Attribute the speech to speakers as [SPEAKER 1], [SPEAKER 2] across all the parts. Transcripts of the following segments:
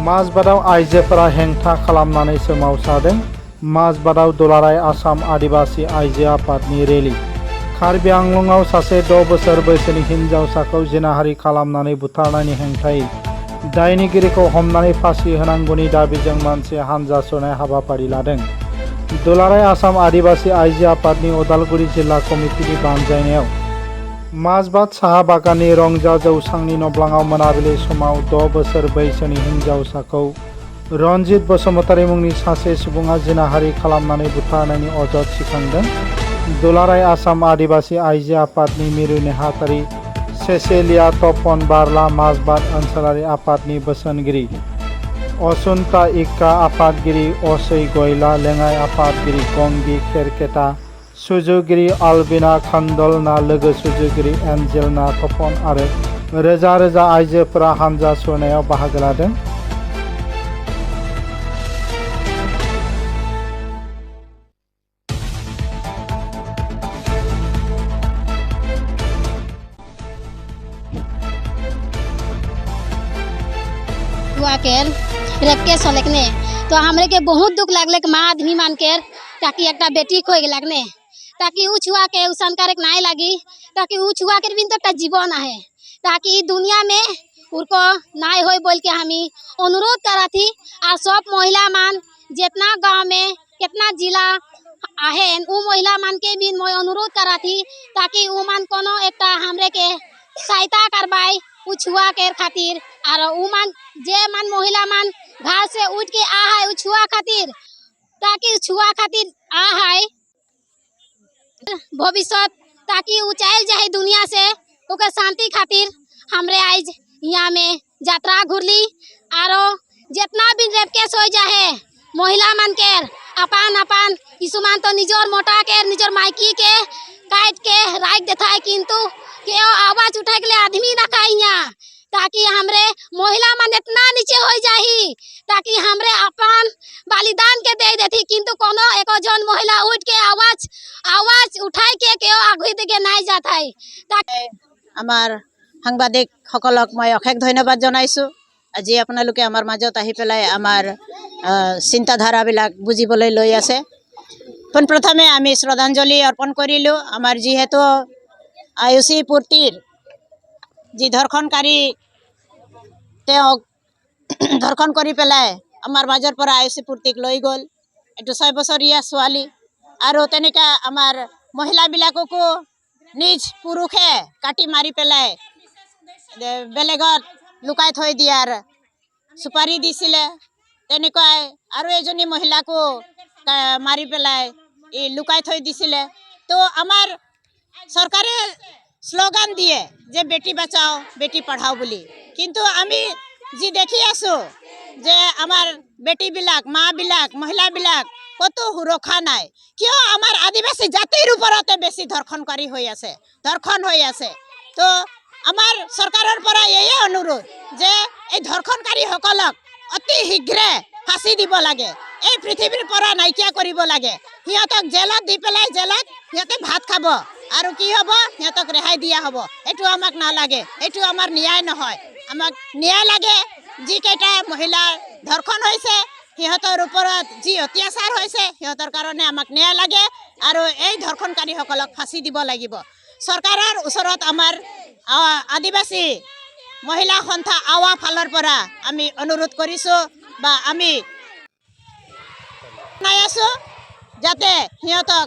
[SPEAKER 1] माजबादाव आइजोफोरा हेंथा खालामनानै सोमावसारदों। माजबादाव दुलाराय आसाम आदिबासी आइजो आफादनि रेलि। कार्बि आंलंआव सासे 6 बोसोर बैसोनि हिनजावसाखौ जिनाहारि खालामनानै बुथारनायनि हेंथायै दायनिगिरिखौ हमनानै फासि होनांगौनि दाबिजों मोनसे हानजा सुरनाय हाबाफारि लादों। दुलाराय आसाम आदिबासी आइजो आफादनि उदालगुरि जिल्ला कमिटिनि बानजायनायाव माजबाद साहा बागाननि रंजा जौसांनि नब्लाङाव मोनाबिलि समाव 6 बोसोर बैसोनि हिनजावसाखौ रनजित बसुमतारी मुंनि सासे सुबुङा जिनाहारि खालामनानै बुथारनायनि अजद थिखांदों। दुलाराय आसाम आदिबासी आइजो आफादनि मिरु नेहाथारि सेसेलिया तपन बारला, माजबाद ओनसोलारि आफादनि बोसोनगिरि असुन्ता इक्का, आफादगिरि असै गयला, लेङाइ आफादगिरि गंगी खेरकेटा, सुजुगिरि अल्बिना खन्दलना, लोगो सुजुगिरि एन्जेलना तपन आरो रोजा रोजा आइजोफोरा हानजा सुरनायाव बाहागो लादों।
[SPEAKER 2] रेप केस होलकने तो हमरे के बहुत दुख लागले माँ आदमी मान के ताकि एक बेटी खोई लगने ताकि उ छुआ के उ संस्कार नहीं लगी ताकि उ छुआ के भी तो जीवन है ताकि दुनिया में उनको नहीं हो बोल के हम अनुरोध करा थी। और सब महिला मान जितना गांव में कितना जिला आहे उ महिला मान के भी मैं अनुरोध करा थी ताकि उ मान कोनो एक हमरे के सहायता करवाए उ छुआ के खातिर। और उ मान जे मान महिला मान घर से उठ के आ है उ छुआ खातिर ताकि छुआ खातिर आ है भविष्य ताकि उ चल जाए दुनिया से ओकर शांति खातिर हमरे आज यहाँ में यात्रा घुरली। और जितना भी रेप केस हो जाए महिला मान के अपन अपन इसुमान तो निजोर मोटा के निजोर माइकी के काट के राख देता है किंतु के आवाज उठा के आदमी ना खाइया ताकि हमरे महिला मन इतना नीचे हो जाही ताकि हमरे अपन बलिदान के दे देती किंतु कोनो एको जन महिला उठ के आवाज उठाई के आगु दिके नहीं जाता है। ताकि
[SPEAKER 3] आमार साংবাদিক সকলক मैं অশেষ धन्यवाद जनाइছো। আজি আপোনালোকে আমাৰ মাজত আহি পেলাই আমাৰ চিন্তাধাৰাবিলাক বুজিবলৈ লৈ আছে। পোনপ্ৰথমে আমি শ্ৰদ্ধাঞ্জলি অৰ্পণ কৰিলোঁ। আমাৰ যিহেতু আয়ুষী পূৰ্তিৰ যি ধৰ্ষণকাৰী তেওঁক ধৰ্ষণ কৰি পেলাই আমাৰ মাজৰ পৰা আয়ুষী পূৰ্তিক লৈ গ'ল। এইটো 6 বছৰীয়া ছোৱালী। আৰু তেনেকা আমাৰ মহিলাবিলাককো নিজ পুৰুষে কাটি মাৰি পেলাই বেলেগত লুকাই থৈ দিয়াৰ সুপাৰি দিছিলে। তেনেকুৱাই আৰু এজনী মহিলাকো মাৰি পেলাই লুকাই থৈ দিছিলে। তো আমাৰ চৰকাৰে স্লোগান দিয়ে যে বেটি বাঁচাও বেটি পঢ়াও বুলি, কিন্তু আমি যি দেখি আছো যে আমাৰ বেটিবিলাক মাবিলাক মহিলাবিলাক কতো সুৰক্ষা নাই। কিয় আমাৰ আদিবাসী জাতিৰ ওপৰতে বেছি ধৰ্ষণকাৰী হৈ আছে, ধৰ্ষণ হৈ আছে। তো আমাৰ চৰকাৰৰ পৰা এই অনুৰোধ যে এই ধৰ্ষণকাৰীসকলক অতি শীঘ্ৰে ফাঁচি দিব লাগে, এই পৃথিৱীৰ পৰা নাইকিয়া কৰিব লাগে। সিহঁতক জেলত দি পেলাই জেলত সিহঁতে ভাত খাব আৰু কি হ'ব সিহঁতক ৰেহাই দিয়া হ'ব। এইটো আমাক নালাগে, এইটো আমাৰ ন্যায় নহয়। আমাক ন্যায় লাগে যিকেইটা মহিলাৰ ধৰ্ষণ হৈছে সিহঁতৰ ওপৰত যি অত্যাচাৰ হৈছে সিহঁতৰ কাৰণে আমাক ন্যায় লাগে আৰু এই ধৰ্ষণকাৰীসকলক ফাঁচি দিব লাগিব। চৰকাৰৰ ওচৰত আমাৰ আদিবাসী মহিলা সন্থা আৱা ফালৰ পৰা আমি অনুৰোধ কৰিছোঁ বা আমি নাই আছোঁ যাতে সিহঁতক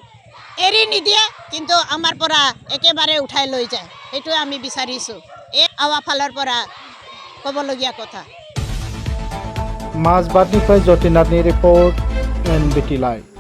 [SPEAKER 3] এৰি নিদিয়ে কিন্তু আমাৰ পৰা একেবাৰে উঠাই লৈ যায়, সেইটো আমি বিচাৰিছোঁ। এই আৱা ফালৰ পৰা ক'বলগীয়া কথা।
[SPEAKER 1] माजबादनिफ्राय जतिनाथनि रिपर्ट NBT लाइव।